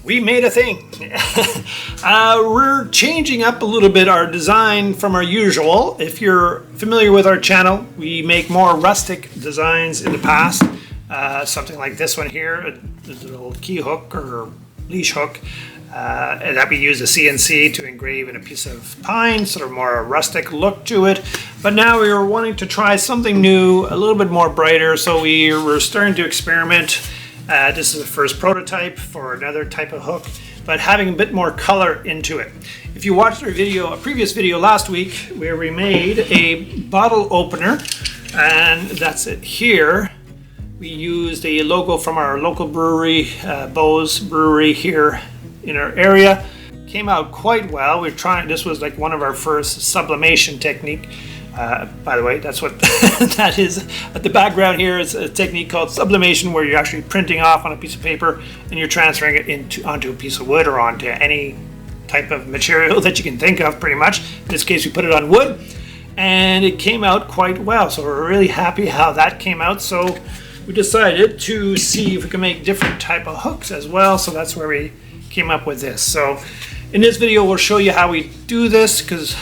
We made a thing. We're changing up a little bit our design from our usual. If you're familiar with our channel, we make more rustic designs in the past. Something like this one here, a little key hook or leash hook. And that we use a CNC to engrave in a piece of pine, sort of more a rustic look to it. But now we were wanting to try something new, a little bit more brighter, so we were starting to experiment. This is the first prototype for another type of hook, but having a bit more color into it. If you watched our video, a previous video last week, where we made a bottle opener, and that's it here. We used a logo from our local brewery, Bose Brewery here in our area. Came out quite well. We're trying. This was like one of our first sublimation technique. By the way, that's what that is. At the background here is a technique called sublimation, where you're actually printing off on a piece of paper and you're transferring it onto a piece of wood or onto any type of material that you can think of, pretty much. In this case, we put it on wood, and it came out quite well. So we're really happy how that came out. So we decided to see if we can make different type of hooks as well. So that's where we came up with this. So in this video we'll show you how we do this, because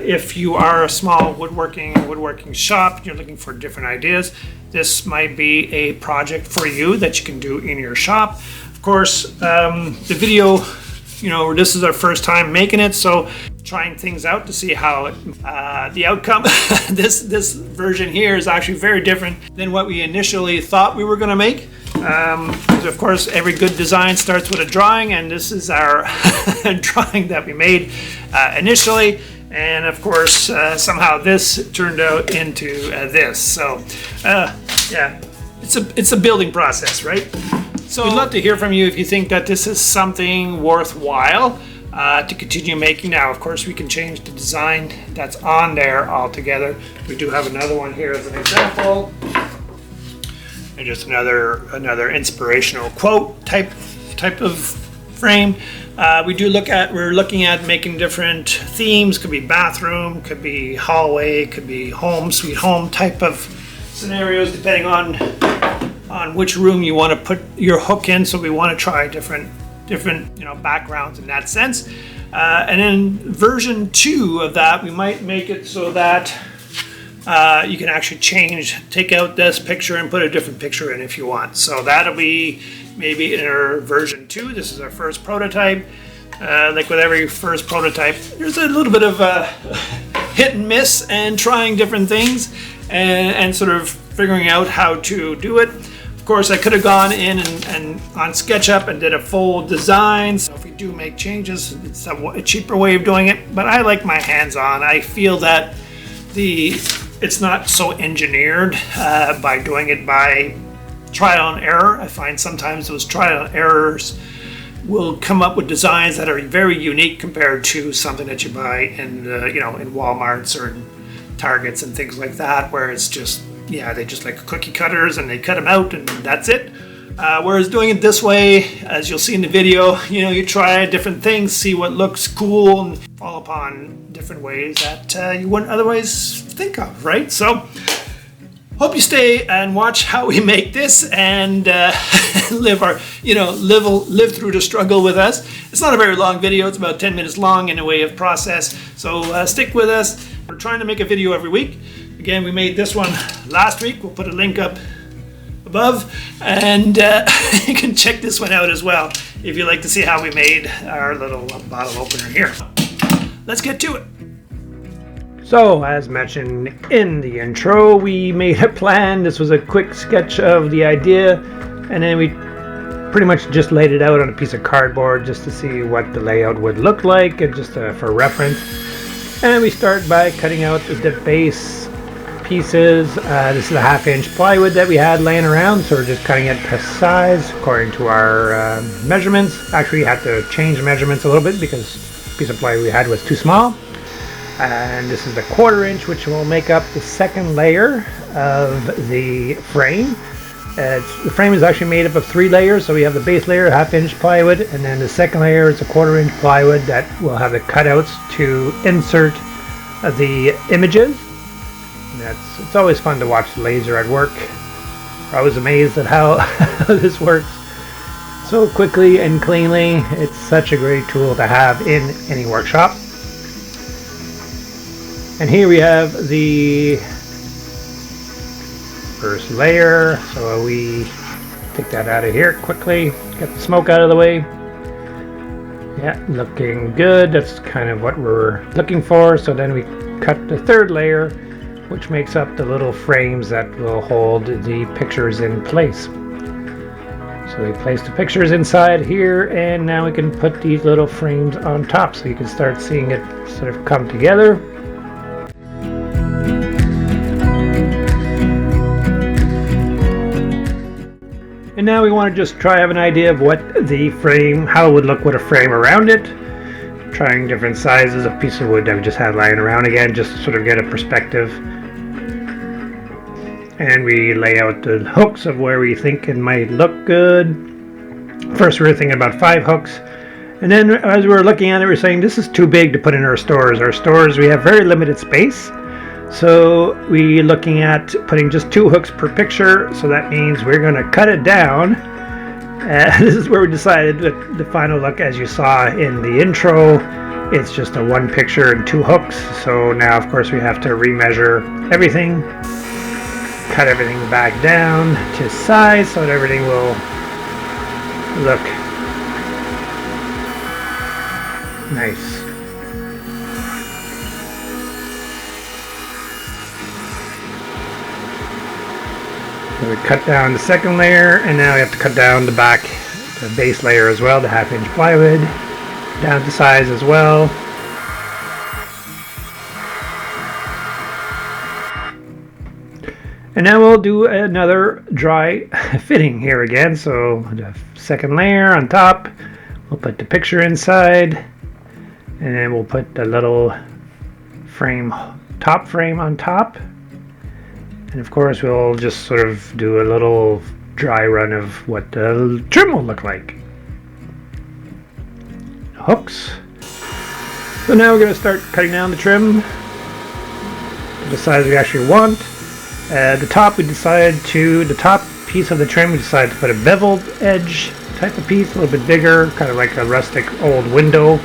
if you are a small woodworking shop, you're looking for different ideas, this might be a project for you that you can do in your shop. Of course, the video, you know, this is our first time making it, so trying things out to see how the outcome. this version here is actually very different than what we initially thought we were going to make. Of course, every good design starts with a drawing, and this is our drawing that we made initially. And of course, somehow this turned out into this. So, yeah, it's a building process, right? So we'd love to hear from you if you think that this is something worthwhile to continue making. Now, of course, we can change the design that's on there altogether. We do have another one here as an example. And just another inspirational quote type of frame. We're looking at making different themes. Could be bathroom, could be hallway, could be home, sweet home type of scenarios, depending on which room you want to put your hook in. So we want to try different backgrounds in that sense. And then version 2 of that, we might make it so that you can actually take out this picture and put a different picture in if you want. So that'll be maybe in our version 2. This is our first prototype. Like with every first prototype, there's a little bit of hit and miss and trying different things and sort of figuring out how to do it. Of course, I could have gone in and on SketchUp and did a full design. So if we do make changes, it's a cheaper way of doing it. But I like my hands-on. I feel that it's not so engineered by doing it by trial and error. I find sometimes those trial and errors will come up with designs that are very unique compared to something that you buy in in Walmarts or in Targets and things like that, where it's just, yeah, they just like cookie cutters and they cut them out and that's it. Whereas doing it this way, as you'll see in the video, you try different things, see what looks cool, and fall upon different ways that you wouldn't otherwise think of, right? So, hope you stay and watch how we make this and live through the struggle with us. It's not a very long video; it's about 10 minutes long in a way of process. So stick with us. We're trying to make a video every week. Again, we made this one last week. We'll put a link up above, and you can check this one out as well if you'd like to see how we made our little bottle opener here. Let's get to it. So, as mentioned in the intro, we made a plan. This was a quick sketch of the idea, and then we pretty much just laid it out on a piece of cardboard just to see what the layout would look like, and just for reference. And we start by cutting out the base pieces. This is a 1/2-inch plywood that we had laying around, so we're just cutting it to size according to our measurements. Actually, we had to change measurements a little bit because the piece of plywood we had was too small. And this is a 1/4 inch, which will make up the second layer of the frame. The frame is actually made up of 3 layers, so we have the base layer, 1/2-inch plywood, and then the second layer is a 1/4 inch plywood that will have the cutouts to insert the images. And it's always fun to watch the laser at work. I was amazed at how this works. so quickly and cleanly. It's such a great tool to have in any workshop. And here we have the first layer, so we take that out of here quickly, get the smoke out of the way. Yeah, looking good. That's kind of what we're looking for. So then we cut the third layer, which makes up the little frames that will hold the pictures in place. So we place the pictures inside here, and now we can put these little frames on top so you can start seeing it sort of come together. And now we want to just try have an idea of what the frame, how it would look with a frame around it. Trying different sizes of piece of wood that we just had lying around again, just to sort of get a perspective. And we lay out the hooks of where we think it might look good. First we were thinking about 5 hooks. And then as we were looking at it, we were saying this is too big to put in our stores. Our stores, we have very limited space. So we're looking at putting just 2 hooks per picture. So that means we're going to cut it down. This is where we decided that the final look, as you saw in the intro, it's just a 1 picture and 2 hooks. So now of course we have to remeasure everything, cut everything back down to size so that everything will look nice. So we cut down the second layer, and now we have to cut down the back, the base layer as well, the 1/2-inch plywood, down to size as well. And now we'll do another dry fitting here again. So the second layer on top, we'll put the picture inside, and then we'll put the little frame, top frame on top. And of course we'll just sort of do a little dry run of what the trim will look like. Hooks. So now we're going to start cutting down the trim to the size we actually want. The top the top piece of the trim we decided to put a beveled edge type of piece, a little bit bigger, kind of like a rustic old window.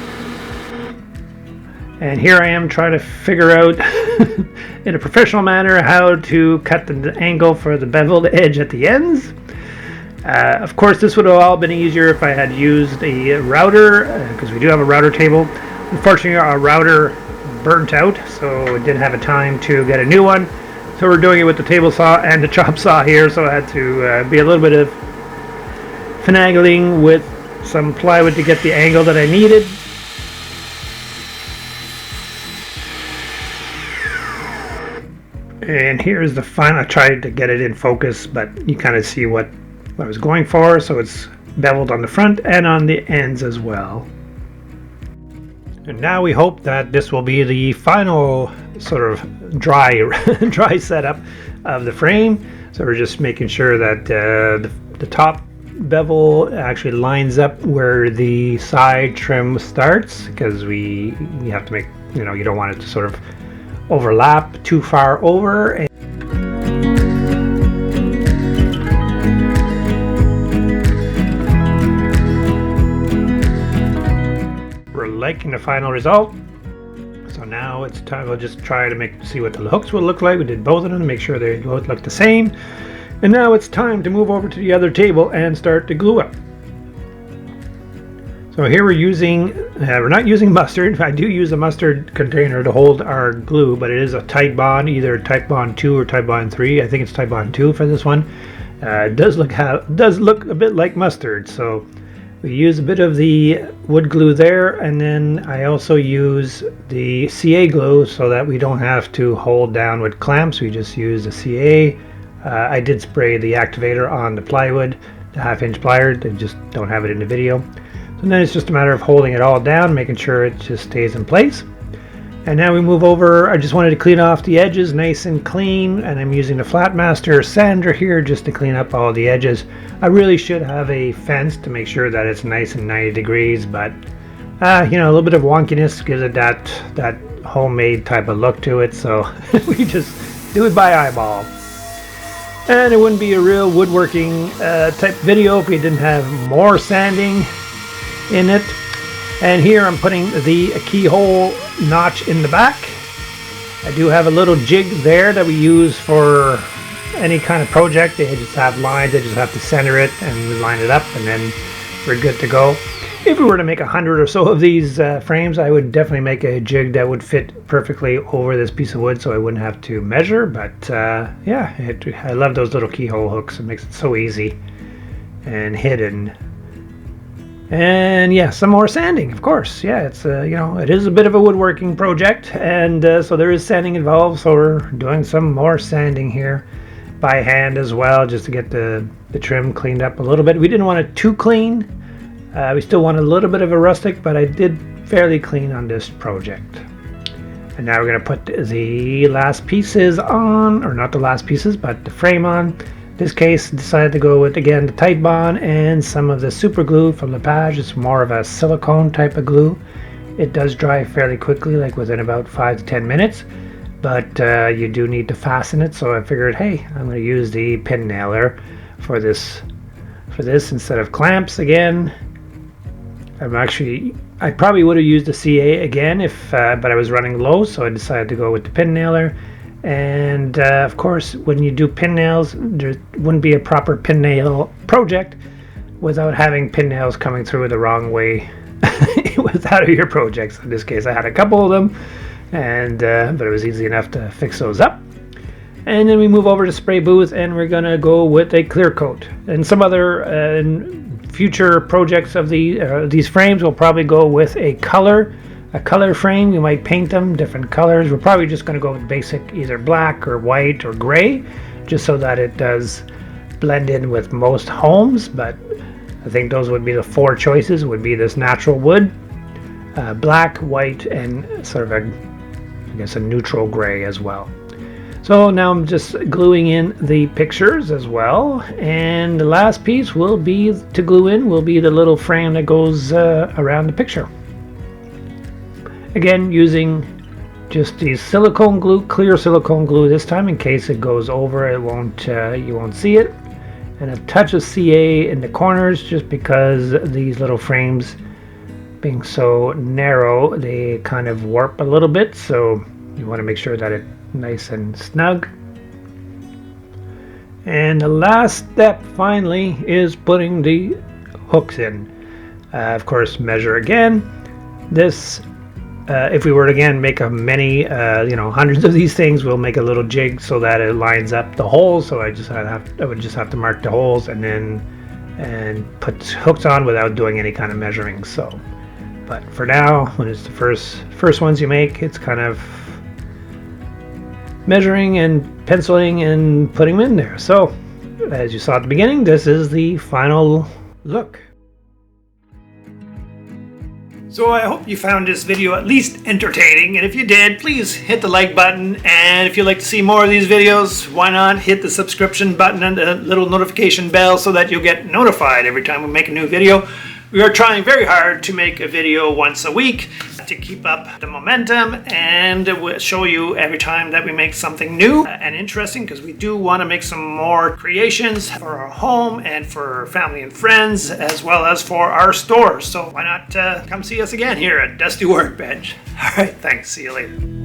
And here I am trying to figure out in a professional manner how to cut the angle for the beveled edge at the ends. Of course this would have all been easier if I had used a router, because we do have a router table. Unfortunately our router burnt out, so we didn't have a time to get a new one. So we're doing it with the table saw and the chop saw here, so I had to be a little bit of finagling with some plywood to get the angle that I needed. And here's the final. I tried to get it in focus, but you kind of see what I was going for. So it's beveled on the front and on the ends as well. And now we hope that this will be the final sort of dry setup of the frame. So we're just making sure that the top bevel actually lines up where the side trim starts, because we have to make, you don't want it to sort of overlap too far over. We're liking the final result. So now it's time, we'll just try to see what the hooks will look like. We did both of them to make sure they both look the same. And now it's time to move over to the other table and start to glue up. So here we're not using mustard. I do use a mustard container to hold our glue, but it is a Tite Bond, either Tite Bond 2 or Tite Bond 3. I think it's Tite Bond 2 for this one. It does look a bit like mustard. So we use a bit of the wood glue there, and then I also use the CA glue so that we don't have to hold down with clamps. We just use the CA. I did spray the activator on the plywood, the 1/2-inch plywood. I just don't have it in the video. And then it's just a matter of holding it all down, making sure it just stays in place. And now we move over. I just wanted to clean off the edges nice and clean, and I'm using the Flatmaster sander here just to clean up all the edges. I really should have a fence to make sure that it's nice and 90 degrees, but a little bit of wonkiness gives it that homemade type of look to it, so we just do it by eyeball. And it wouldn't be a real woodworking type video if we didn't have more sanding in it. And here I'm putting the keyhole notch in the back. I do have a little jig there that we use for any kind of project. They just have lines, I just have to center it and we line it up and then we're good to go. If we were to make 100 or so of these frames, I would definitely make a jig that would fit perfectly over this piece of wood so I wouldn't have to measure. But yeah, I love those little keyhole hooks. It makes it so easy and hidden. And yeah, some more sanding, of course. Yeah, it's you know, it is a bit of a woodworking project, and so there is sanding involved. So we're doing some more sanding here by hand as well, just to get the trim cleaned up a little bit. We didn't want it too clean. We still want a little bit of a rustic, but I did fairly clean on this project. And now we're going to put the last pieces on, or not the last pieces, but the frame on. In this case, decided to go with, again, the Tight Bond and some of the super glue from Lepage. It's more of a silicone type of glue. It does dry fairly quickly, like within about 5 to 10 minutes, but you do need to fasten it. So I figured, hey, I'm going to use the pin nailer for this instead of clamps again. I probably would have used the CA again but I was running low, so I decided to go with the pin nailer. And of course, when you do pin nails, there wouldn't be a proper pin nail project without having pin nails coming through the wrong way with out of your projects. In this case, I had a couple of them, and but it was easy enough to fix those up. And then we move over to spray booth, and we're gonna go with a clear coat. And some other future projects of these frames will probably go with a color frame. You might paint them different colors. We're probably just going to go with basic, either black or white or gray, just so that it does blend in with most homes. But I think those would be the 4 choices. Would be this natural wood, black, white, and sort of a neutral gray as well. So now I'm just gluing in the pictures as well, and the last piece will be to glue in will be the little frame that goes around the picture. Again, using just the silicone glue, clear silicone glue this time, in case it goes over, you won't see it. And a touch of CA in the corners, just because these little frames, being so narrow, they kind of warp a little bit. So you want to make sure that it's nice and snug. And the last step finally is putting the hooks in. Of course, measure again. This if we were to again make a many hundreds of these things, we'll make a little jig so that it lines up the holes. So I would just have to mark the holes and put hooks on without doing any kind of measuring. So but for now, when it's the first ones you make, it's kind of measuring and penciling and putting them in there. So as you saw at the beginning, this is the final look. So I hope you found this video at least entertaining, and if you did, please hit the like button, and if you'd like to see more of these videos, why not hit the subscription button and the little notification bell so that you'll get notified every time we make a new video. We are trying very hard to make a video once a week to keep up the momentum, and we'll show you every time that we make something new and interesting, because we do want to make some more creations for our home and for family and friends, as well as for our stores. So why not come see us again here at Dusty Workbench. All right, thanks. See you later.